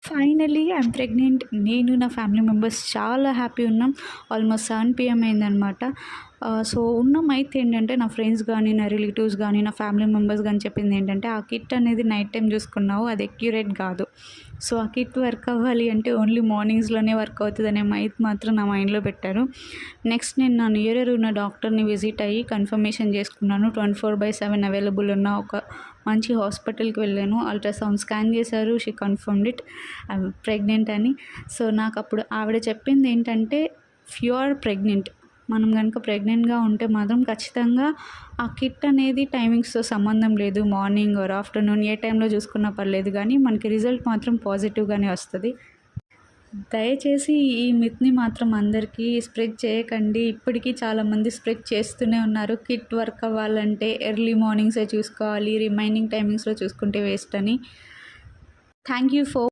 Finally I'm pregnant. నేను నా family members చాలా హ్యాపీ ఉన్నాం. ఆల్మోస్ట్ 7 PM అయిందనమాట. సో ఉన్నామైతే ఏంటంటే నా ఫ్రెండ్స్ కానీ, నా రిలేటివ్స్ కానీ, నా ఫ్యామిలీ మెంబర్స్ కానీ చెప్పింది ఏంటంటే, ఆ కిట్ అనేది నైట్ టైం చూసుకున్నావు, అది అక్యురేట్ కాదు. సో ఆ కిట్ వర్క్ అవ్వాలి అంటే ఓన్లీ మార్నింగ్స్లోనే వర్క్ అవుతుందనే మైత్ మాత్రం నా మైండ్లో పెట్టారు. నెక్స్ట్ నేను నా నియర్ ఉన్న డాక్టర్ని విజిట్ అయ్యి కన్ఫర్మేషన్ చేసుకున్నాను. 24/7 అవైలబుల్ ఉన్న ఒక మంచి హాస్పిటల్కి వెళ్ళాను. అల్ట్రాసౌండ్ స్కాన్ చేశారు. She confirmed it I'm pregnant అని. సో నాకు అప్పుడు ఆవిడ చెప్పింది ఏంటంటే, ఇఫ్ యు ఆర్ ప్రెగ్నెంట్, మనం కనుక ప్రెగ్నెంట్గా ఉంటే మాత్రం ఖచ్చితంగా ఆ కిట్ అనేది టైమింగ్స్తో సంబంధం లేదు. మార్నింగ్ ఆర్ ఆఫ్టర్నూన్ ఏ టైంలో చూసుకున్నా పర్లేదు, కానీ మనకి రిజల్ట్ మాత్రం పాజిటివ్గానే వస్తుంది. దయచేసి ఈ మిత్ని మాత్రం అందరికీ స్ప్రెడ్ చేయకండి. ఇప్పటికీ చాలామంది స్ప్రెడ్ చేస్తూనే ఉన్నారు. కిట్ వర్క్ అవ్వాలంటే ఎర్లీ మార్నింగ్సే చూసుకోవాలి, రిమైనింగ్ టైమింగ్స్లో చూసుకుంటే వేస్ట్ అని. Thank you for